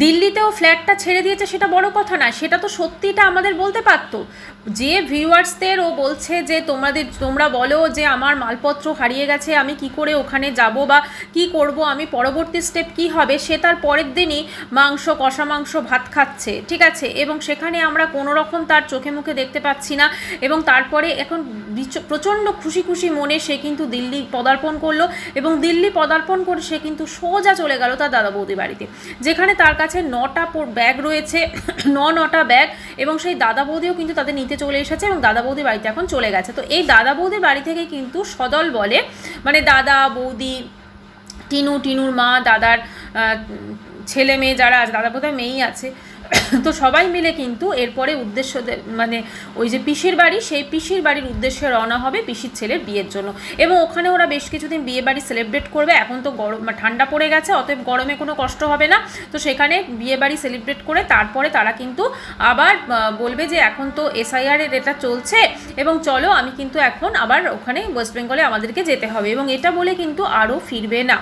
দিল্লিতেও ফ্ল্যাটটা ছেড়ে দিয়েছে সেটা বড় কথা না, সেটা তো সত্যিটা আমাদের বলতে পারতো। যে ভিউয়ার্সদের ও বলছে যে তোমরা বলো যে আমার মালপত্র হারিয়ে গেছে, আমি কি করে ওখানে যাব বা কি করব, আমি পরবর্তী স্টেপ কি হবে, সে তার পরের দিনই মাংস, কষা মাংস ভাত খাচ্ছে, ঠিক আছে, এবং সেখানে আমরা কোনো রকম তার চোখে মুখে দেখতে পাচ্ছি না। এবং তারপরে এখন প্রচণ্ড খুশি খুশি মনে সে কিন্তু দিল্লি পদার্পণ করলো, এবং দিল্লি পদার্পণ করে সে কিন্তু সোজা চলে গেল তার দাদা বৌদি বাড়িতে, যেখানে তার কাছে 9টা ব্যাগ রয়েছে, 9টা ব্যাগ, এবং সেই দাদা বৌদিও কিন্তু তাদের নিতে চলে এসেছে, এবং দাদা বৌদি বাড়িতে এখন চলে গেছে। তো এই দাদা বৌদির বাড়ি থেকে কিন্তু সদল বলে, মানে দাদা বৌদি, টিনুর মা, দাদার ছেলে মেয়ে যারা আছে, দাদা বোধহয় মেয়েই আছে, তো সবাই মিলে কিন্তু এরপরে উদ্দেশ্য, মানে ওই যে পিসির বাড়ি, সেই পিসির বাড়ির উদ্দেশ্যে রওনা হবে পিসির ছেলের বিয়ের জন্য। এবং ওখানে ওরা বেশ কিছুদিন বিয়ে বাড়ি সেলিব্রেট করবে। এখন তো ঠান্ডা পড়ে গেছে, অতএব গরমে কোনো কষ্ট হবে না। তো সেখানে বিয়ে বাড়ি সেলিব্রেট করে তারপরে তারা কিন্তু আবার বলবে যে এখন তো SIR এর এটা চলছে, এবং চলো আমি কিন্তু এখন আবার ওখানে ওয়েস্ট বেঙ্গলে আমাদেরকে যেতে হবে, এবং এটা বলে কিন্তু আরও ফিরবে না।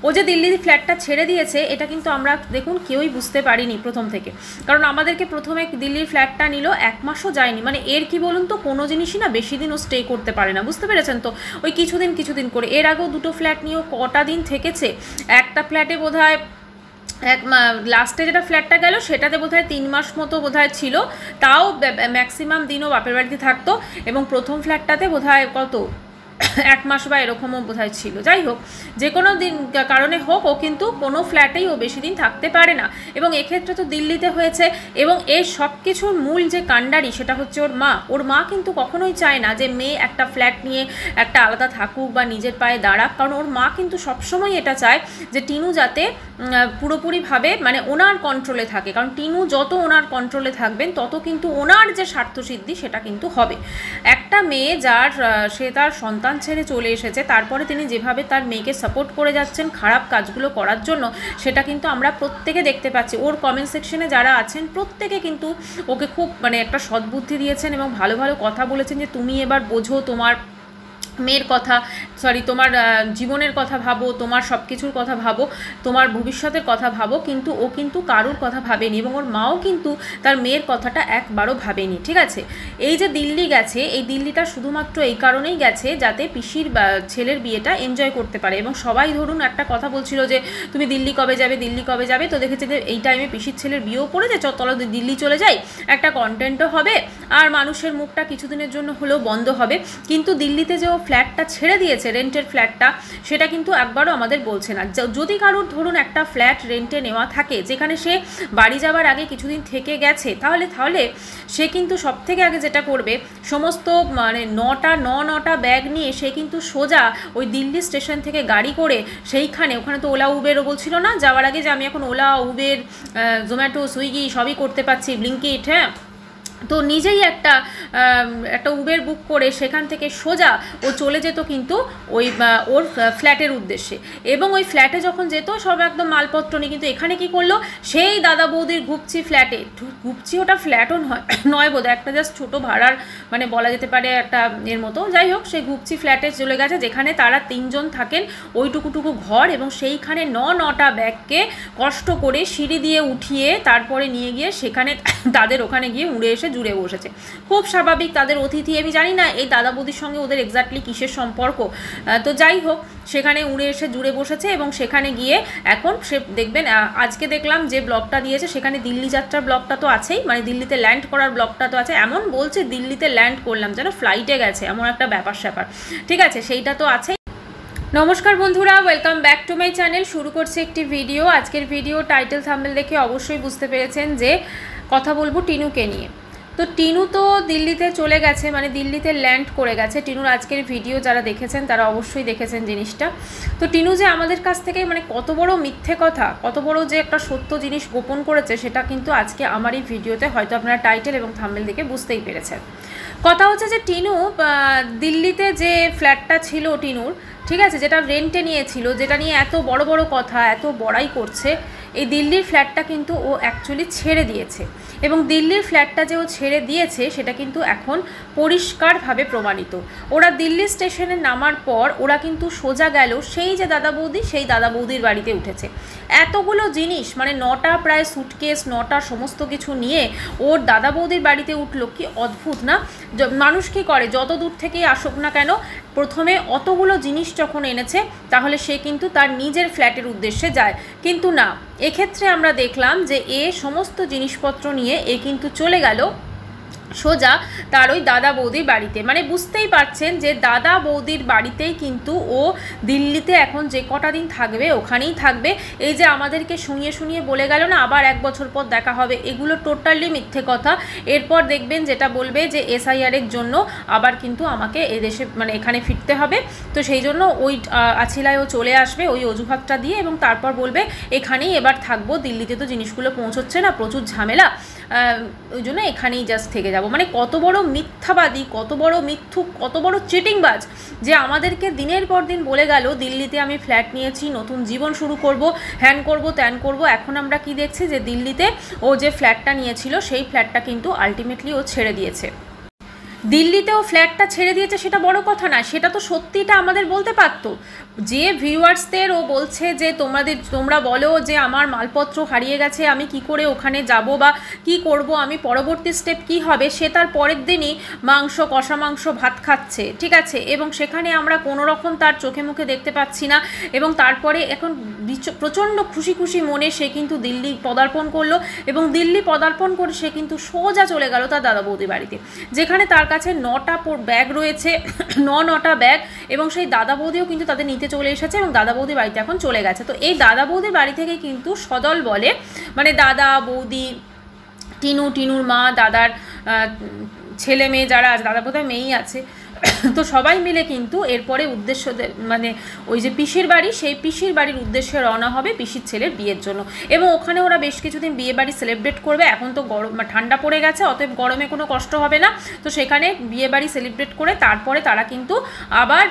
ও যে দিল্লির ফ্ল্যাটটা ছেড়ে দিয়েছে এটা কিন্তু আমরা দেখুন কেউই বুঝতে পারিনি প্রথম থেকে, কারণ আমাদেরকে প্রথমে দিল্লির ফ্ল্যাটটা নিল 1 মাসও যায়নি। মানে এর কি বলুন তো, কোনো জিনিসই না বেশি দিনও স্টে করতে পারে না, বুঝতে পেরেছেন তো, ওই কিছুদিন করে। এর আগেও 2টো ফ্ল্যাট নিয়েও কটা দিন থেকেছে। একটা ফ্ল্যাটে বোধহয় লাস্টে যেটা ফ্ল্যাটটা গেল সেটাতে বোধহয় 3 মাস মতো বোধহয় ছিল, তাও ম্যাক্সিমাম দিনও বাপের বাড়িতে থাকতো। এবং প্রথম ফ্ল্যাটটাতে বোধহয় কত 1 মাস বা এরকমও বোধহয় ছিল। যাই হোক, যে কোনো দিন কারণে হোক, ও কিন্তু কোনো ফ্ল্যাটেই ও বেশি দিন থাকতে পারে না, এবং এক্ষেত্রে তো দিল্লিতে হয়েছে। এবং এই সব কিছুর মূল যে কাণ্ডারি সেটা হচ্ছে ওর মা কিন্তু কখনোই চায় না যে মেয়ে একটা ফ্ল্যাট নিয়ে একটা আলাদা থাকুক বা নিজের পায়ে দাঁড়াক, কারণ ওর মা কিন্তু সবসময় এটা চায় যে টিনু যাতে পুরোপুরিভাবে মানে ওনার কন্ট্রোলে থাকে, কারণ টিনু যত ওনার কন্ট্রোলে থাকবেন তত কিন্তু ওনার যে স্বার্থসিদ্ধি সেটা কিন্তু হবে। একটা মেয়ে যার সে তার সন্তান ছেড়ে চলে এসেছে, তারপরে তিনি যেভাবে তার মেয়েকে সাপোর্ট করে যাচ্ছেন খারাপ কাজগুলো করার জন্য, সেটা কিন্তু আমরা প্রত্যেকে দেখতে পাচ্ছি। ওর কমেন্ট সেকশনে যারা আছেন প্রত্যেকে কিন্তু ওকে খুব মানে একটা সদ্বুদ্ধি দিয়েছেন এবং ভালো ভালো কথা বলেছেন যে তুমি এবার বোঝো, তোমার মেয়ের কথা, তোমার জীবনের কথা ভাবো, তোমার সব কিছুর কথা ভাবো, তোমার ভবিষ্যতের কথা ভাবো। কিন্তু ও কিন্তু কারোর কথা ভাবেনি, এবং ওর মাও কিন্তু তার মেয়ের কথাটা একবারও ভাবেনি, ঠিক আছে। এই যে দিল্লি গেছে, এই দিল্লিটা শুধুমাত্র এই কারণেই গেছে যাতে পিসির ছেলের বিয়েটা এনজয় করতে পারে। এবং সবাই ধরুন একটা কথা বলছিল যে তুমি দিল্লি কবে যাবে, তো দেখেছে যে এই টাইমে পিসির ছেলের বিয়েও পড়েছে, চলো দিল্লি চলে যাই, একটা কন্টেন্টও হবে, আর মানুষের মুখটা কিছুদিনের জন্য হলেও বন্ধ হবে। কিন্তু দিল্লিতে যে ফ্ল্যাটটা ছেড়ে দিয়েছে, রেন্টের ফ্ল্যাটটা, সেটা কিন্তু একবারও আমাদের বলছে না। যদি কারোর ধরুন একটা ফ্ল্যাট রেন্টে নেওয়া থাকে যেখানে সে বাড়ি যাওয়ার আগে কিছুদিন থেকে গেছে, তাহলে সে কিন্তু সব থেকে আগে যেটা করবে, সমস্ত মানে 9টা ব্যাগ নিয়ে সে কিন্তু সোজা ওই দিল্লি স্টেশন থেকে গাড়ি করে ওখানে তো ওলা উবেরও বলছিল না যাওয়ার আগে যে আমি এখন ওলা উবের জোম্যাটো সুইগি সবই করতে পারছি, ব্লিঙ্কিট, হ্যাঁ, তো নিজেই একটা উবের বুক করে সেখান থেকে সোজা ও চলে যেত কিন্তু ওই ওর ফ্ল্যাটের উদ্দেশ্যে। এবং ওই ফ্ল্যাটে যখন যেত সব একদম মালপত্র নিয়ে, কিন্তু এখানে কি করলো, সেই দাদা বৌদির গুপচি ফ্ল্যাটে, গুপচি ওটা ফ্ল্যাটও নয় বোধ, একটা জাস্ট ছোটো ভাড়ার মানে বলা যেতে পারে একটা এর মতো, যাই হোক, সেই গুপচি ফ্ল্যাটে চলে গেছে যেখানে তারা 3 জন থাকেন, ওইটুকুটুকু ঘর, এবং সেইখানে 9টা ব্যাগকে কষ্ট করে সিঁড়ি দিয়ে উঠিয়ে তারপরে নিয়ে গিয়ে সেখানে তাদের ওখানে গিয়ে উড়ে এসে জুড়ে বসেছে। খুব স্বাভাবিক, তাদের অতিথি। আমি জানি না এই দাদা বৌদির সঙ্গে ওদের এক্স্যাক্টলি কিসের সম্পর্ক, তো যাই হোক, সেখানে উড়ে এসে জুড়ে বসেছে। এবং সেখানে গিয়ে এখন সে দেখবেন, আজকে দেখলাম যে ব্লগটা দিয়েছে সেখানে দিল্লি যাত্রার ব্লগটা তো আছেই, মানে দিল্লিতে ল্যান্ড করার ব্লগটা তো আছে। এমন বলছে দিল্লিতে ল্যান্ড করলাম, যেন ফ্লাইটে গেছে, এমন একটা ব্যাপার, ঠিক আছে, সেইটা তো আছেই। নমস্কার বন্ধুরা, welcome back to my channel. শুরু করছে একটি ভিডিও। আজকের ভিডিও টাইটেল থাম্বনেল দেখে অবশ্যই বুঝতে পেরেছেন যে কথা বলবো টিনুকে নিয়ে। তো টিনু তো দিল্লিতে চলে গেছে, মানে দিল্লিতে ল্যান্ড করে গেছে। টিনুর আজকের ভিডিও যারা দেখেছেন তারা অবশ্যই দেখেছেন জিনিসটা। তো টিনু যে আমাদের কাছ থেকে মানে কত বড় মিথ্যে কথা, কত বড় যে একটা সত্য জিনিস গোপন করেছে, সেটা কিন্তু আজকে আমার এই ভিডিওতে হয়তো আপনারা টাইটেল এবং থাম্বনেল দেখে বুঝতেই পেরেছেন। কথা হচ্ছে যে টিনু দিল্লিতে যে ফ্ল্যাটটা ছিল টিনুর, ঠিক আছে, যেটা রেন্টে নিয়েছিল, যেটা নিয়ে এত বড় বড় কথা, এত বড়াই করছে, এই দিল্লির ফ্ল্যাটটা কিন্তু ও অ্যাকচুয়ালি ছেড়ে দিয়েছে। এবং দিল্লির ফ্ল্যাটটা যে ও ছেড়ে দিয়েছে সেটা কিন্তু এখন পরিষ্কারভাবে প্রমাণিত। ওরা দিল্লি স্টেশনে নামার পর ওরা কিন্তু সোজা গেল সেই যে দাদা বৌদি, সেই দাদা বৌদির বাড়িতে উঠেছে। এতগুলো জিনিস মানে 9টা প্রায় সুটকেস 9টা সমস্ত কিছু নিয়ে ওর দাদা বৌদির বাড়িতে উঠলো। কি অদ্ভুত না? মানুষ কী করে, যত দূর থেকেই আসুক না কেন প্রথমে অতগুলো জিনিস যখন এনেছে তাহলে সে কিন্তু তার নিজের ফ্ল্যাটের উদ্দেশ্যে যায়, কিন্তু না, এক্ষেত্রে আমরা দেখলাম যে এ সমস্ত জিনিসপত্র নিয়ে এ কিন্তু চলে গেল সোজা তার ওই দাদা বৌদির বাড়িতে। মানে বুঝতেই পারছেন যে দাদা বৌদির বাড়িতেই কিন্তু ও দিল্লিতে এখন যে কটা দিন থাকবে ওখানেই থাকবে। এই যে আমাদেরকে শুনিয়ে শুনিয়ে বলে গেল না আবার 1 বছর পর দেখা হবে, এগুলো টোটালি মিথ্যে কথা। এরপর দেখবেন যেটা বলবে যে SIR-এর জন্য আবার কিন্তু আমাকে এদেশে মানে এখানে ফিরতে হবে, তো সেই জন্য ওই আছিলায় ও চলে আসবে ওই অজুহাতটা দিয়ে, এবং তারপর বলবে এখানেই এবার থাকবো, দিল্লিতে তো জিনিসগুলো পৌঁছচ্ছে না, প্রচুর ঝামেলা, ওই জন্য এখানেই জাস্ট থেকে যাব। মানে কত বড় মিথ্যাবাদী, কত বড় মিথ্যুক, কত বড় চিটিংবাজ যে আমাদেরকে দিনের পর দিন বলে গেল দিল্লিতে আমি ফ্ল্যাট নিয়েছি, নতুন জীবন শুরু করব, হ্যান করব ত্যান করব। এখন আমরা কি দেখছি যে দিল্লিতে ও যে ফ্ল্যাটটা নিয়েছিল সেই ফ্ল্যাটটা কিন্তু আলটিমেটলি ও ছেড়ে দিয়েছে। দিল্লিতেও ফ্ল্যাটটা ছেড়ে দিয়েছে সেটা বড় কথা না, সেটা তো সত্যিটা আমাদের বলতে পারতো। যে ভিউয়ার্সদের ও বলছে যে তোমরা বলো যে আমার মালপত্র হারিয়ে গেছে, আমি কি করে ওখানে যাব বা কি করব, আমি পরবর্তী স্টেপ কি হবে, সে তার পরের দিনই মাংস, কষা মাংস ভাত খাচ্ছে, ঠিক আছে, এবং সেখানে আমরা কোনো রকম তার চোখে মুখে দেখতে পাচ্ছি না। এবং তারপরে এখন প্রচণ্ড খুশি খুশি মনে সে কিন্তু দিল্লি পদার্পণ করলো, এবং দিল্লি পদার্পণ করে সে কিন্তু সোজা চলে গেল তার দাদা বৌদি বাড়িতে, যেখানে তার কাছে 9টা ব্যাগ রয়েছে, 9টা ব্যাগ, এবং সেই দাদা বৌদিও কিন্তু তাদের নিতে চলে এসেছে এবং দাদা বৌদি বাড়িতে এখন চলে গেছে। তো এই দাদা বৌদির বাড়ি থেকে কিন্তু সদল বলে মানে দাদা বৌদি, টিনুর মা, দাদার ছেলে মেয়ে যারা আছে, দাদা বোধহয় মেয়েই আছে, তো সবাই মিলে কিন্তু এরপরে উদ্দেশ্য মানে ওই যে পিসির বাড়ি, সেই পিসির বাড়ির উদ্দেশ্যে রওনা হবে পিসির ছেলের বিয়ের জন্য, এবং ওখানে ওরা বেশ কিছুদিন বিয়ে বাড়ি সেলিব্রেট করবে। এখন তো ঠান্ডা পড়ে গেছে, অতএব গরমে কোনো কষ্ট হবে না, তো সেখানে বিয়ে বাড়ি সেলিব্রেট করে তারপরে তারা কিন্তু আবার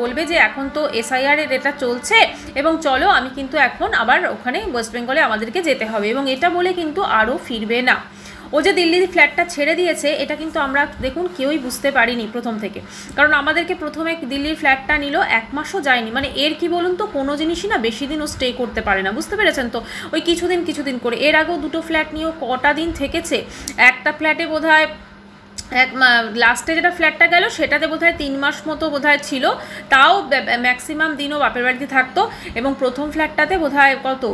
বলবে যে এখন তো SIR-এর এটা চলছে এবং চলো আমি কিন্তু এখন আবার ওখানে ওয়েস্ট বেঙ্গলে আমাদেরকে যেতে হবে, এবং এটা বলে কিন্তু আরও ফিরবে না। ও যে দিল্লির ফ্ল্যাটটা ছেড়ে দিয়েছে এটা কিন্তু আমরা দেখুন কেউই বুঝতে পারিনি প্রথম থেকে, কারণ আমাদেরকে প্রথমে দিল্লির ফ্ল্যাটটা নিল 1 মাসও যায়নি। মানে এর কি বলুন তো, কোনো জিনিসই না বেশি দিনও স্টে করতে পারে না, বুঝতে পেরেছেন তো, ওই কিছুদিন করে। এর আগেও 2টো ফ্ল্যাট নিয়েও কটা দিন থেকেছে, একটা ফ্ল্যাটে বোধহয় লাস্টে যেটা ফ্ল্যাটটা গেল সেটাতে বোধহয় 3 মাস মতো বোধহয় ছিল, তাও ম্যাক্সিমাম দিনও বাপের বাড়িতে থাকতো, এবং প্রথম ফ্ল্যাটটাতে বোধহয় কত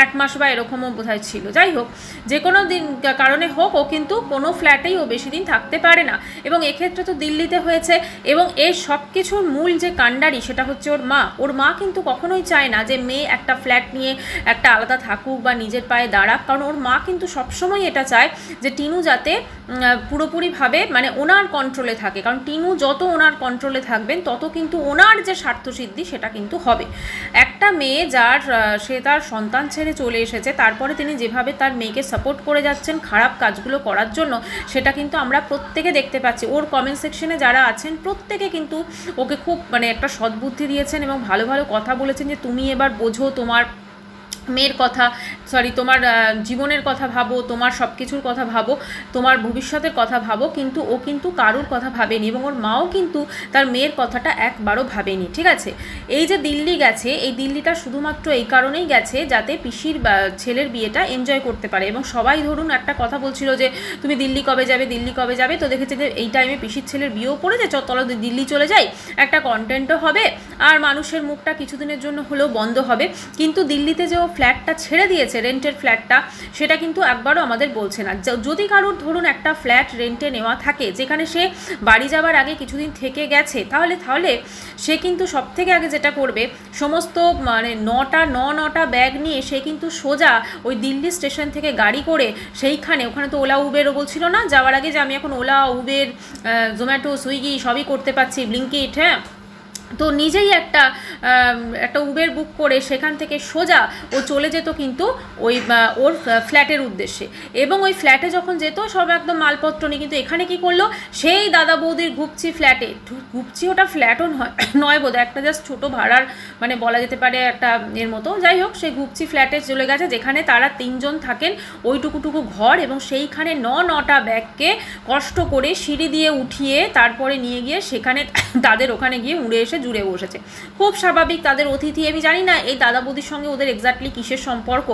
1 মাস বা এরকমও বোধহয় ছিল। যাই হোক, যে কোনো দিন কারণে হোক ও কিন্তু কোনো ফ্ল্যাটেই ও বেশি দিন থাকতে পারে না, এবং এক্ষেত্রে তো দিল্লিতে হয়েছে। এবং এই সব কিছুর মূল যে কাণ্ডারি সেটা হচ্ছে ওর মা কিন্তু কখনোই চায় না যে মেয়ে একটা ফ্ল্যাট নিয়ে একটা আলাদা থাকুক বা নিজের পায়ে দাঁড়াক, কারণ ওর মা কিন্তু সবসময় এটা চায় যে টিনু যাতে পুরোপুরিভাবে মানে ওনার কন্ট্রোলে থাকে, কারণ টিনু যত ওনার কন্ট্রোলে থাকবেন তত কিন্তু ওনার যে স্বার্থসিদ্ধি সেটা কিন্তু হবে। একটা মেয়ে যার সে তার সন্তান ছেড়ে চলে এসেছে, তারপরে তিনি যেভাবে তার মেয়েকে সাপোর্ট করে যাচ্ছেন খারাপ কাজগুলো করার জন্য, সেটা কিন্তু আমরা প্রত্যেকে দেখতে পাচ্ছি। ওর কমেন্ট সেকশনে যারা আছেন প্রত্যেকে কিন্তু ওকে খুব মানে একটা সদ্বুদ্ধি দিয়েছেন এবং ভালো ভালো কথা বলেছেন যে তুমি এবার বোঝো, তোমার মেয়ের কথা, তোমার জীবনের কথা ভাবো, তোমার সব কিছুর কথা ভাবো, তোমার ভবিষ্যতের কথা ভাবো, কিন্তু ও কিন্তু কারুর কথা ভাবেনি, এবং ওর মাও কিন্তু তার মেয়ের কথাটা একবারও ভাবেনি, ঠিক আছে। এই যে দিল্লি গেছে, এই দিল্লিটা শুধুমাত্র এই কারণেই গেছে যাতে পিসির ছেলের বিয়েটা এনজয় করতে পারে, এবং সবাই ধরুন একটা কথা বলছিল যে তুমি দিল্লি কবে যাবে, তো দেখেছে যে এই টাইমে পিসির ছেলের বিয়েও পড়েছে, চলো দিল্লি চলে যাই, একটা কন্টেন্টও হবে আর মানুষের মুখটা কিছুদিনের জন্য হলেও বন্ধ হবে। কিন্তু দিল্লিতে যে ফ্ল্যাটটা ছেড়ে দিয়েছে, রেন্টের ফ্ল্যাটটা, সেটা কিন্তু একবারও আমাদের বলছে না। যদি কারোর ধরুন একটা ফ্ল্যাট রেন্টে নেওয়া থাকে যেখানে সে বাড়ি যাবার আগে কিছুদিন থেকে গেছে, তাহলে সে কিন্তু সব থেকে আগে যেটা করবে, সমস্ত মানে 9টা ব্যাগ নিয়ে সে কিন্তু সোজা ওই দিল্লি স্টেশন থেকে গাড়ি করে ওখানে তো ওলা উবেরও বলছিল না যাওয়ার আগে যে আমি এখন ওলা উবের জোম্যাটো সুইগি সবই করতে পারছি, ব্লিঙ্কিট, হ্যাঁ, তো নিজেই একটা উবের বুক করে সেখান থেকে সোজা ও চলে যেত কিন্তু ওই ওর ফ্ল্যাটের উদ্দেশ্যে, এবং ওই ফ্ল্যাটে যখন যেত সব একদম মালপত্র নিয়ে, কিন্তু এখানে কি করলো, সেই দাদা বৌদির গুপচি ফ্ল্যাটে, গুপচি ওটা ফ্ল্যাটও নয় বোধহয়, একটা জাস্ট ছোটো ভাড়ার মানে বলা যেতে পারে একটা এর মতো, যাই হোক সেই গুপচি ফ্ল্যাটে চলে গেছে যেখানে তারা 3 জন থাকেন, ওইটুকুটুকু ঘর, এবং সেইখানে 9টা ব্যাগকে কষ্ট করে সিঁড়ি দিয়ে উঠিয়ে তারপরে নিয়ে গিয়ে সেখানে তাদের ওখানে গিয়ে উড়ে এসে জুড়ে বসেছে। খুব স্বাভাবিক, তাদের অতিথি। আমি জানি না এই দাদা বৌদির সঙ্গে ওদের এক্স্যাক্টলি কিসের সম্পর্ক,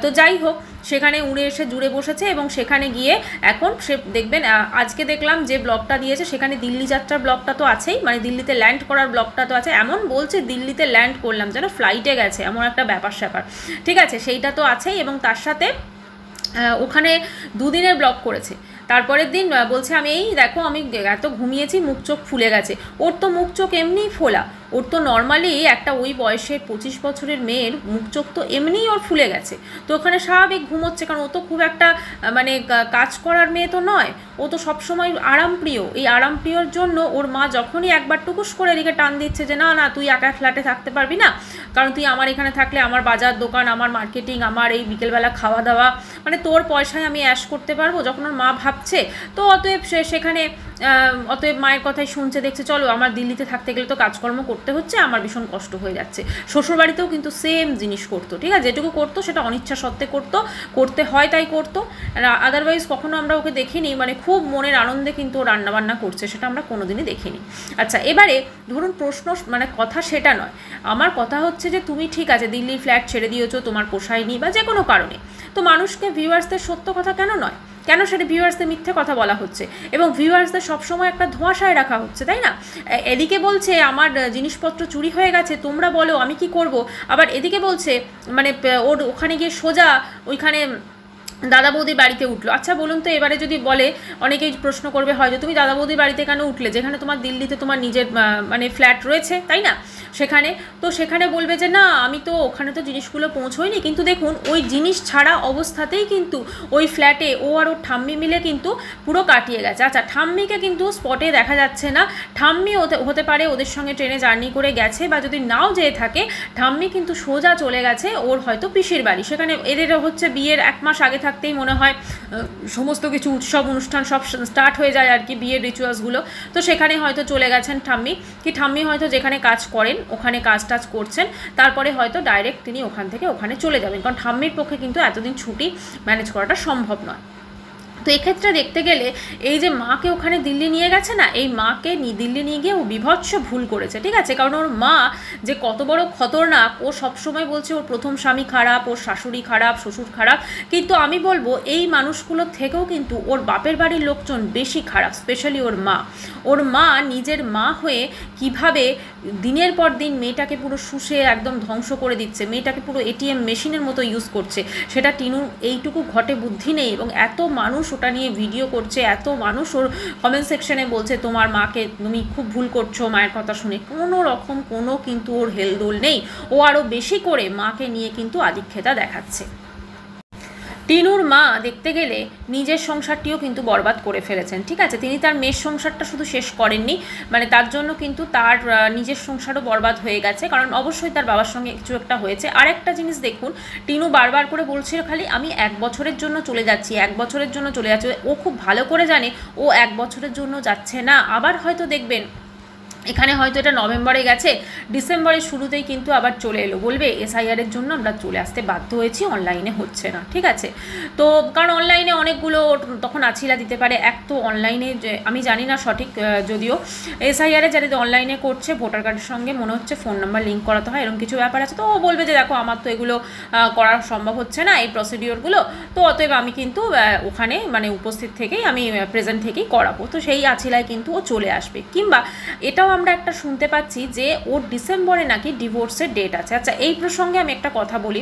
তো যাই হোক সেখানে উড়ে এসে জুড়ে বসেছে এবং সেখানে গিয়ে এখন সে দেখবেন, আজকে দেখলাম যে ব্লগটা দিয়েছে সেখানে দিল্লি যাত্রার ব্লগটা তো আছেই, মানে দিল্লিতে ল্যান্ড করার ব্লগটা তো আছে। এমন বলছে দিল্লিতে ল্যান্ড করলাম, যেন ফ্লাইটে গেছে, এমন একটা ব্যাপার স্যাপার, ঠিক আছে, সেইটা তো আছেই। এবং তার সাথে ওখানে 2 দিনের ব্লগ করেছে। তারপরের দিন বলছে আমি এই দেখো আমি এত ঘুমিয়েছি, মুখ চোখ ফুলে গেছে। ওর তো মুখ চোখ এমনিই ফোলা, ওর তো নর্মালি একটা ওই বয়সের 25 বছরের মেয়ের মুখ চোখ তো এমনিই ওর ফুলে গেছে, তো ওখানে স্বাভাবিক ঘুমোচ্ছে, কারণ ও তো খুব একটা মানে কাজ করার মেয়ে তো নয়, ও তো সবসময় আরামপ্রিয়। এই আরামপ্রিয়র জন্য ওর মা যখনই একবার টুকুস করে এদিকে টান দিচ্ছে যে না না তুই একা ফ্ল্যাটে থাকতে পারবি না, কারণ তুই আমার এখানে থাকলে আমার বাজার দোকান, আমার মার্কেটিং, আমার এই বিকেলবেলা খাওয়া দাওয়া, মানে তোর পয়সায় আমি অ্যাশ করতে পারবো, যখন ওর মা ভাবছে, তো অতএব সেখানে অতএব মায়ের কথাই শুনছে, দেখছে চলো আমার দিল্লিতে থাকতে গেলে তো কাজকর্ম করতে হচ্ছে, আমার ভীষণ কষ্ট হয়ে যাচ্ছে। শ্বশুরবাড়িতেও কিন্তু সেম জিনিস করতো, ঠিক আছে, যেটুকু করতো সেটা অনিচ্ছা সত্ত্বে করতো, করতে হয় তাই করতো, আদারওয়াইজ কখনো আমরা ওকে দেখিনি মানে খুব মনের আনন্দে কিন্তু ও রান্নাবান্না করছে, সেটা আমরা কোনোদিনই দেখিনি। আচ্ছা, এবারে ধরুন প্রশ্ন মানে কথা সেটা নয়, আমার কথা হচ্ছে যে তুমি ঠিক আছে দিল্লির ফ্ল্যাট ছেড়ে দিয়েছো, তোমার পোষায়নি বা যে কোনো কারণে, তো মানুষকে ভিউয়ার্সদের সত্য কথা কেন নয়, কেন সেটা ভিউয়ার্সদের মিথ্যে কথা বলা হচ্ছে এবং ভিউয়ার্সদের সবসময় একটা ধোঁয়াশায় রাখা হচ্ছে, তাই না? এদিকে বলছে আমার জিনিসপত্র চুরি হয়ে গেছে, তোমরা বলো আমি কি করব, আবার এদিকে বলছে মানে ওর ওখানে গিয়ে সোজা ওইখানে দাদা বৌদির বাড়িতে উঠলো। আচ্ছা বলুন তো, এবারে যদি বলে অনেকেই প্রশ্ন করবে হয় যে তুমি দাদা বৌদির বাড়িতে কেন উঠলে, যেখানে তোমার দিল্লিতে তোমার নিজের মানে ফ্ল্যাট রয়েছে, তাই না, সেখানে তো সেখানে বলবে যে না আমি তো ওখানে তো জিনিসগুলো পৌঁছোইনি, কিন্তু দেখুন ওই জিনিস ছাড়া অবস্থাতেই কিন্তু ওই ফ্ল্যাটে ও আর ওর ঠাম্মি মিলে কিন্তু পুরো কাটিয়ে গেছে। আচ্ছা, ঠাম্মিকে কিন্তু স্পটে দেখা যাচ্ছে না, ঠাম্মি হতে পারে ওদের সঙ্গে ট্রেনে জার্নি করে গেছে, বা যদি নাও যেয়ে থাকে ঠাম্মি কিন্তু সোজা চলে গেছে ওর হয়তো পিসির বাড়ি, সেখানে এদের হচ্ছে বিয়ের 1 মাস আগে থাকতেই মনে হয় সমস্ত কিছু উৎসব অনুষ্ঠান সব স্টার্ট হয়ে যায় আর কি, বিয়ের রিচুয়ালসগুলো, তো সেখানে হয়তো চলে গেছেন ঠাম্মি, কি ঠাম্মি হয়তো যেখানে কাজ করেন ওখানে কাজ টাজ করছেন, তারপরে হয়তো ডাইরেক্ট তিনি ওখান থেকে ওখানে চলে যাবেন, কারণ ঠাম্মির পক্ষে কিন্তু এতদিন ছুটি ম্যানেজ করাটা সম্ভব নয়। তো এক্ষেত্রে দেখতে গেলে এই যে মাকে ওখানে দিল্লি নিয়ে গেছে না, এই মাকে দিল্লি নিয়ে গিয়ে ও বিভৎস ভুল করেছে, ঠিক আছে, কারণ ওর মা যে কত বড় খতরনাক, ও সবসময় বলছে ওর প্রথম স্বামী খারাপ, ওর শাশুড়ি খারাপ, শ্বশুর খারাপ, কিন্তু আমি বলবো এই মানুষগুলোর থেকেও কিন্তু ওর বাপের বাড়ির লোকজন বেশি খারাপ, স্পেশালি ওর মা নিজের মা হয়ে কিভাবে দিনের পর দিন মেয়েটাকে পুরো শুষে একদম ধ্বংস করে দিচ্ছে, মেয়েটাকে পুরো এটিএম মেশিনের মতো ইউজ করছে, সেটা টিনুর এইটুকু ঘটে বুদ্ধি নেই, এবং এত মানুষ ওটা নিয়ে ভিডিও করছে, এত মানুষ ওর কমেন্ট সেকশনে বলছে তোমার মাকে তুমি খুব ভুল করছো, মায়ের কথা শুনে কোনো রকম কোনো কিন্তু ওর হেলদোল নেই, ও আরও বেশি করে মাকে নিয়ে কিন্তু আধিক্যতা দেখাচ্ছে। টিনুর মা দেখতে গেলে নিজের সংসারটিও কিন্তু বরবাদ করে ফেলেছেন, ঠিক আছে, তিনি তার মেয়ের সংসারটা শুধু শেষ করেননি, মানে তার জন্য কিন্তু তার নিজের সংসারও বরবাদ হয়ে গেছে, কারণ অবশ্যই তার বাবার সঙ্গে কিছু একটা হয়েছে। আর একটা জিনিস দেখুন, টিনু বারবার করে বলছিল খালি আমি 1 বছরের জন্য চলে যাচ্ছি, 1 বছরের জন্য চলে যাচ্ছে, ও খুব ভালো করে জানে ও 1 বছরের জন্য যাচ্ছে না, আবার হয়তো দেখবেন এখানে হয়তো এটা নভেম্বরে গেছে, ডিসেম্বরের শুরুতেই কিন্তু আবার চলে এলো, বলবে এসআইআরের জন্য আমরা চলে আসতে বাধ্য হয়েছি, অনলাইনে হচ্ছে না, ঠিক আছে, তো কারণ অনলাইনে অনেকগুলো তখন আছিলা দিতে পারে, এক তো অনলাইনে আমি জানি না সঠিক, যদিও এসআইআরে যারা অনলাইনে করছে ভোটার কার্ডের সঙ্গে মনে হচ্ছে ফোন নাম্বার লিঙ্ক করাতে হয়, এরকম কিছু ব্যাপার আছে, তো ও বলবে যে দেখো আমার তো এগুলো করা সম্ভব হচ্ছে না এই প্রসিডিওরগুলো, তো অতএব আমি কিন্তু ওখানে মানে উপস্থিত থেকেই আমি প্রেজেন্ট থেকেই করাবো, তো সেই আছিলায় কিন্তু ও চলে আসবে। কিংবা এটাও আমরা একটা শুনতে পাচ্ছি যে ওর ডিসেম্বরে নাকি ডিভোর্সের ডেট আছে। আচ্ছা, এই প্রসঙ্গে আমি একটা কথা বলি,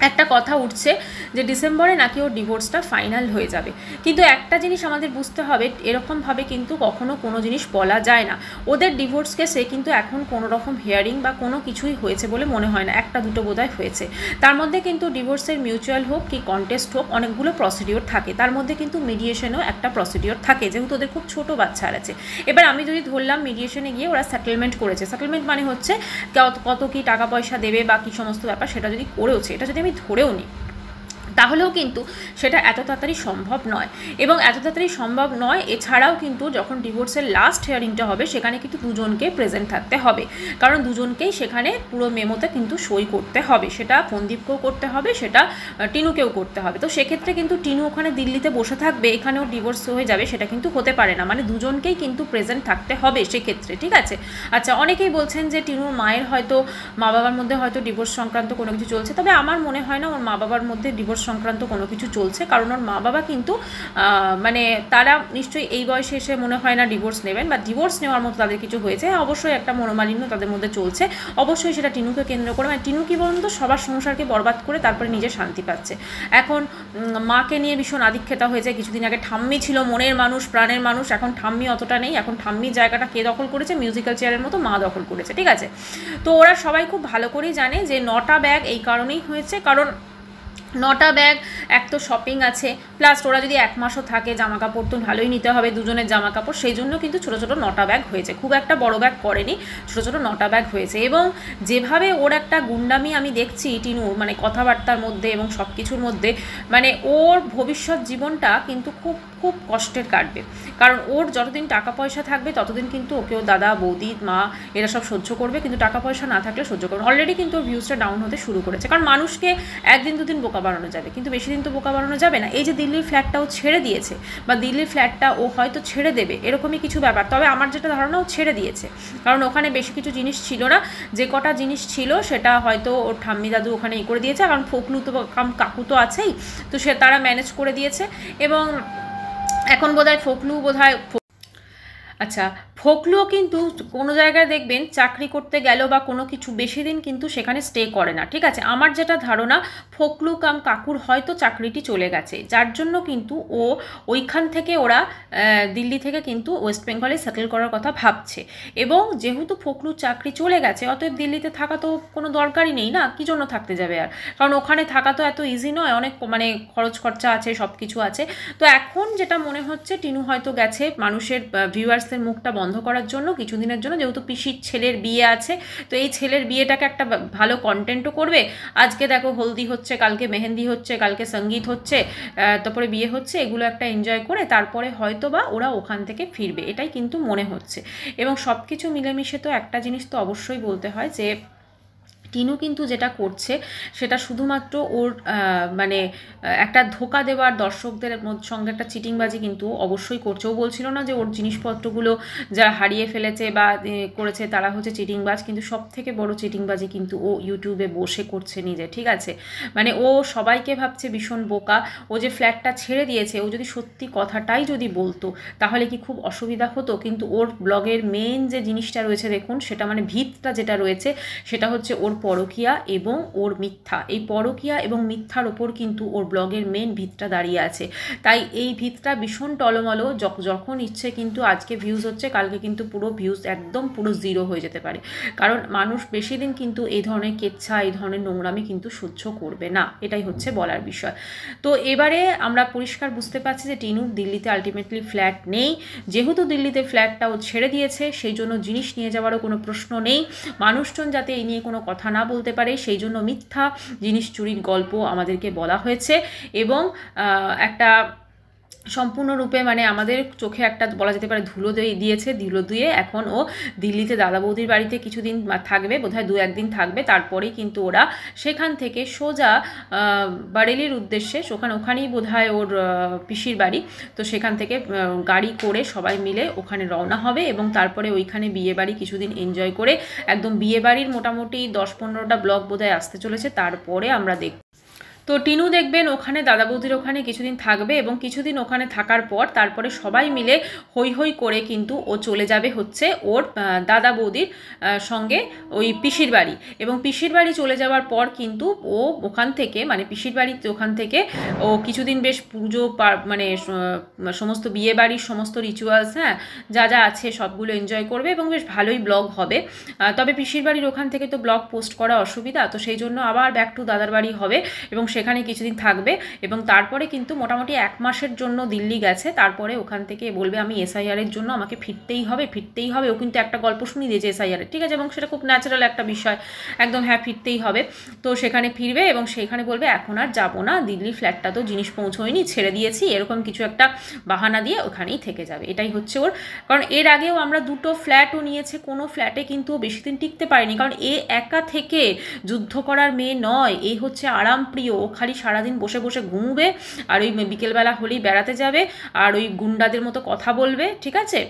একটা কথা উঠছে যে ডিসেম্বরে নাকি ওর ডিভোর্সটা ফাইনাল হয়ে যাবে, কিন্তু একটা জিনিস আমাদের বুঝতে হবে, এরকমভাবে কিন্তু কখনো কোনো জিনিস বলা যায় না, ওদের ডিভোর্স কেসে কিন্তু এখন কোনো রকম হিয়ারিং বা কোনো কিছুই হয়েছে বলে মনে হয় না, 1-2 বোধহয় হয়েছে, তার মধ্যে কিন্তু ডিভোর্সের মিউচুয়াল হোক কি কন্টেস্ট হোক অনেকগুলো প্রসিডিওর থাকে, তার মধ্যে কিন্তু মিডিয়েশনেও একটা প্রসিডিওর থাকে, যেহেতু ওদের খুব ছোটো বাচ্চা আছে। এবার আমি যদি ধরলাম মিডিয়েশনে গিয়ে ওরা সেটেলমেন্ট করেছে, সেটেলমেন্ট মানে হচ্ছে কত কি টাকা পয়সা দেবে বা কী সমস্ত ব্যাপার সেটা যদি করেওছে, এটা যদি আমি ধরেও নিই, তাহলেও কিন্তু সেটা এত তাড়াতাড়ি সম্ভব নয়, এবং এত তাড়াতাড়ি সম্ভব নয়। এছাড়াও কিন্তু যখন ডিভোর্সের লাস্ট হিয়ারিংটা হবে সেখানে কিন্তু দুজনকে প্রেজেন্ট থাকতে হবে, কারণ দুজনকেই সেখানে পুরো মেমোতে কিন্তু সই করতে হবে, সেটা ফোনদীপকেও করতে হবে, সেটা টিনুকেও করতে হবে। তো সেক্ষেত্রে কিন্তু টিনু ওখানে দিল্লিতে বসে থাকবে, এখানেও ডিভোর্স হয়ে যাবে, সেটা কিন্তু হতে পারে না, মানে দুজনকেই কিন্তু প্রেজেন্ট থাকতে হবে সেক্ষেত্রে, ঠিক আছে। আচ্ছা, অনেকেই বলছেন যে টিনুর মায়ের হয়তো মা বাবার মধ্যে হয়তো ডিভোর্স সংক্রান্ত কোনো কিছু চলছে, তবে আমার মনে হয় না ওর মা বাবার মধ্যে ডিভোর্স সংক্রান্ত কোনো কিছু চলছে, কারণ ওর মা বাবা কিন্তু মানে তারা নিশ্চয়ই এই বয়সে এসে মনে হয় না ডিভোর্স নেবেন, বা ডিভোর্স নেওয়ার মতো তাদের কিছু হয়েছে, অবশ্যই একটা মনোমালিন্য তাদের মধ্যে চলছে, অবশ্যই সেটা টিনুকে কেন্দ্র করে। মানে টিনু কী বলুন তো, সবার সংসারকে বরবাদ করে তারপরে নিজে শান্তি পাচ্ছে। এখন মাকে নিয়ে ভীষণ আধিক্যতা হয়েছে, কিছুদিন আগে ঠাম্মি ছিল মনের মানুষ প্রাণের মানুষ, এখন ঠাম্মি অতটা নেই, এখন ঠাম্মির জায়গাটা কে দখল করেছে, মিউজিক্যাল চেয়ারের মতো মা দখল করেছে, ঠিক আছে। তো ওরা সবাই খুব ভালো করেই জানে যে 9টা ব্যাগ এই কারণেই হয়েছে, কারণ 9টা ব্যাগ, এক তো শপিং আছে, প্লাস ওরা যদি 1 মাসও থাকে জামা কাপড় তো ভালোই নিতে হবে, দুজনের জামা কাপড়, সেই জন্য কিন্তু ছোটো ছোটো 9টা ব্যাগ হয়েছে, খুব একটা বড় ব্যাগ করেনি, ছোটো ছোটো 9টা ব্যাগ হয়েছে। এবং যেভাবে ওর একটা গুন্ডামি আমি দেখছি টিনুর, মানে কথাবার্তার মধ্যে এবং সব কিছুর মধ্যে, মানে ওর ভবিষ্যৎ জীবনটা কিন্তু খুব খুব কষ্টের কাটবে, কারণ ওর যতদিন টাকা পয়সা থাকবে ততদিন কিন্তু ওকেও দাদা বৌদি মা এরা সব সহ্য করবে, কিন্তু টাকা পয়সা না থাকলে সহ্য করবে। অলরেডি কিন্তু ওর ভিউজটা ডাউন হতে শুরু করেছে, কারণ মানুষকে একদিন দুদিন বোকা বানানো যাবে, কিন্তু বেশি দিন তো বোকা বানানো যাবে না। এই যে দিল্লির ফ্ল্যাটটাও ছেড়ে দিয়েছে, বা দিল্লির ফ্ল্যাটটা ও হয়তো ছেড়ে দেবে এরকমই কিছু ব্যাপার, তবে আমার যেটা ধারণা ও ছেড়ে দিয়েছে, কারণ ওখানে বেশি কিছু জিনিস ছিল না, যে কটা জিনিস ছিল সেটা হয়তো ওর ঠাম্মি দাদু ওখানে করে দিয়েছে, কারণ ফোকলু তো কাকু তো আছেই, তো সে তারা ম্যানেজ করে দিয়েছে। এবং এখন বোধহয় ফোকলু আচ্ছা, ফোকলুও কিন্তু কোনো জায়গায় দেখবেন চাকরি করতে গেল বা কোনো কিছু বেশি দিন কিন্তু সেখানে স্টে করে না, ঠিক আছে। আমার যেটা ধারণা ফোকলু কাকুর হয়তো চাকরিটি চলে গেছে, যার জন্য কিন্তু ওইখান থেকে ওরা দিল্লি থেকে কিন্তু ওয়েস্ট বেঙ্গলে সেটেল করার কথা ভাবছে। এবং যেহেতু ফোকলুর চাকরি চলে গেছে, অতএব দিল্লিতে থাকা তো কোনো দরকারই নেই না, কী জন্য থাকতে যাবে আর, কারণ ওখানে থাকা তো এত ইজি নয়, অনেক মানে খরচ খরচা আছে, সব কিছু আছে। তো এখন যেটা মনে হচ্ছে টিনু হয়তো গেছে মানুষের ভিউয়ার্সদের মুখটা বন্ধ করার জন্য কিছুদিনের জন্য, যেহেতু পিসির ছেলের বিয়ে আছে, তো এই ছেলের বিয়েটাকে একটা ভালো কন্টেন্টও করবে। আজকে দেখো হলদি হচ্ছে, কালকে মেহেন্দি হচ্ছে, কালকে সঙ্গীত হচ্ছে, তারপরে বিয়ে হচ্ছে, এগুলো একটা এনজয় করে তারপরে হয়তো বা ওরা ওখান থেকে ফিরবে, এটাই কিন্তু মনে হচ্ছে। এবং সব কিছু মিলেমিশে তো একটা জিনিস তো অবশ্যই বলতে হয় যে টিনু কিন্তু যেটা করছে সেটা শুধুমাত্র ওর মানে একটা ধোকা দেওয়ার দর্শকদের সঙ্গে একটা চিটিংবাজি কিন্তু অবশ্যই করছে। ও বলছিল না যে ওর জিনিসপত্রগুলো যারা হারিয়ে ফেলেছে বা করেছে তারা হচ্ছে চিটিংবাজ, কিন্তু সব থেকে বড় চিটিংবাজি কিন্তু ও ইউটিউবে বসে করছে নিজে, ঠিক আছে। মানে ও সবাইকে ভাবছে ভীষণ বোকা। ও যে ফ্ল্যাটটা ছেড়ে দিয়েছে, ও যদি সত্যি কথাটাই যদি বলতো তাহলে কি খুব অসুবিধা হতো, কিন্তু ওর ব্লগের মেন যে জিনিসটা রয়েছে দেখুন, সেটা মানে ভিতটা যেটা রয়েছে সেটা হচ্ছে ওর পরকীয়া এবং ওর মিথ্যা। এই পরকীয়া এবং মিথ্যার ওপর কিন্তু ওর ব্লগের মেন ভিতটা দাঁড়িয়ে আছে। তাই এই ভিতটা ভীষণ টলমলো, যখন ইচ্ছে কিন্তু আজকে ভিউজ হচ্ছে, কালকে কিন্তু পুরো ভিউজ একদম পুরো জিরো হয়ে যেতে পারে, কারণ মানুষ বেশি দিন কিন্তু এই ধরনের কেচ্ছা এই ধরনের নোংরামি কিন্তু সহ্য করবে না, এটাই হচ্ছে বলার বিষয়। তো এবারে আমরা পরিষ্কার বুঝতে পারছি যে টিনুর দিল্লিতে আলটিমেটলি ফ্ল্যাট নেই, যেহেতু দিল্লিতে ফ্ল্যাটটাও ছেড়ে দিয়েছে সেই জন্য জিনিস নিয়ে যাওয়ারও কোনো প্রশ্ন নেই। মানুষজন যাতে এই নিয়ে কোনো কথা না বলতে পারে সেই জন্য মিথ্যা জিনিস চুরির গল্প আমাদেরকে বলা হয়েছে, এবং একটা সম্পূর্ণরূপে মানে আমাদের চোখে একটা বলা যেতে পারে ধুলো দিয়েছে, ধুলো দিয়ে এখন ও দিল্লিতে দাদা বৌদির বাড়িতে কিছুদিন থাকবে, বোধহয় 2-1 দিন থাকবে, তারপরেই কিন্তু ওরা সেখান থেকে সোজা বারেলির উদ্দেশ্যে, ওখানেই বোধহয় ওর পিসির বাড়ি, তো সেখান থেকে গাড়ি করে সবাই মিলে ওখানে রওনা হবে, এবং তারপরে ওইখানে বিয়েবাড়ি কিছুদিন এনজয় করে একদম বিয়েবাড়ির মোটামুটি 10-15টা ব্লগ বোধহয় আসতে চলেছে, তারপরে আমরা দেখব। তো টিনু দেখবেন ওখানে দাদা বৌদির ওখানে কিছুদিন থাকবে, এবং কিছুদিন ওখানে থাকার পর তারপরে সবাই মিলে হই হই করে কিন্তু ও চলে যাবে হচ্ছে ওর দাদা বৌদির সঙ্গে ওই পিসির বাড়ি, এবং পিসির বাড়ি চলে যাওয়ার পর কিন্তু ও ওখান থেকে মানে পিসির বাড়িতে ওখান থেকে ও কিছুদিন বেশ পুজো মানে সমস্ত বিয়ে বাড়ির সমস্ত রিচুয়ালস যা যা আছে সবগুলো এনজয় করবে, এবং বেশ ভালোই ব্লগ হবে। তবে পিসির বাড়ির ওখান থেকে তো ব্লগ পোস্ট করা অসুবিধা, তো সেই জন্য আবার ব্যাক টু দাদার বাড়ি হবে, এবং সেখানে কিছুদিন থাকবে এবং তারপরে কিন্তু মোটামুটি 1 মাসের জন্য দিল্লি গেছে। তারপরে ওখান থেকে বলবে আমি এসআইআরের জন্য আমাকে ফিরতেই হবে। ও কিন্তু একটা গল্প শুনিয়ে দিয়েছে এসআইআরের, ঠিক আছে, এবং সেটা খুব ন্যাচারাল একটা বিষয়, একদম হ্যাঁ ফিরতেই হবে। তো সেখানে ফিরবে এবং সেখানে বলবে এখন আর যাবো না, দিল্লির ফ্ল্যাটটা তো জিনিস পৌঁছোয়নি, ছেড়ে দিয়েছি, এরকম কিছু একটা বাহানা দিয়ে ওখানেই থেকে যাবে। এটাই হচ্ছে ওর, কারণ এর আগেও আমরা 2টো ফ্ল্যাটও নিয়েছে, কোনো ফ্ল্যাটে কিন্তু বেশি দিন টিকতে পারেনি, কারণ এ একা থেকে যুদ্ধ করার মেয়ে নয়, এ হচ্ছে আরামপ্রিয়। ও খালি সারাদিন বসে বসে ঘুমবে আর ওই বিকেলবেলা হলেই বেড়াতে যাবে আর ওই গুন্ডাদের মতো কথা বলবে, ঠিক আছে,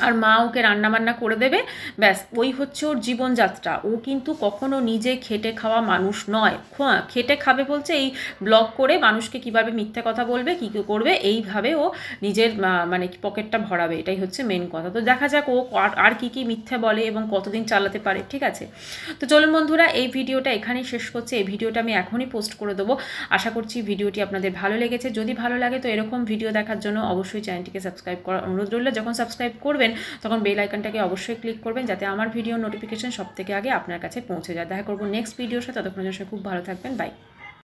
আর মা ওকে রান্নাবান্না করে দেবে, ব্যাস ওই হচ্ছে ওর জীবনযাত্রা। ও কিন্তু কখনো নিজে খেটে খাওয়া মানুষ নয়। খেটে খাবে বলছে এই ব্লগ করে মানুষকে কীভাবে মিথ্যে কথা বলবে, কী কী করবে, এইভাবে ও নিজের মানে পকেটটা ভরাবে, এটাই হচ্ছে মেন কথা। তো দেখা যাক ও আর কী কী মিথ্যে বলে এবং কতদিন চালাতে পারে, ঠিক আছে। তো চলুন বন্ধুরা, এই ভিডিওটা এখানেই শেষ করছি। এই ভিডিওটা আমি এখনই পোস্ট করে দেবো। আশা করছি ভিডিওটি আপনাদের ভালো লেগেছে। যদি ভালো লাগে তো এরকম ভিডিও দেখার জন্য অবশ্যই চ্যানেলটিকে সাবস্ক্রাইব করার অনুরোধ রইল। যখন সাবস্ক্রাইব করবেন তখন বেল আইকনটাকে অবশ্যই ক্লিক করবেন, যাতে আমার ভিডিও নোটিফিকেশন সব থেকে আগে আপনার কাছে পৌঁছে যায়। দেখা করবো নেক্সট ভিডিওর সাথে। ততক্ষণের জন্য খুব ভালো থাকবেন, বাই।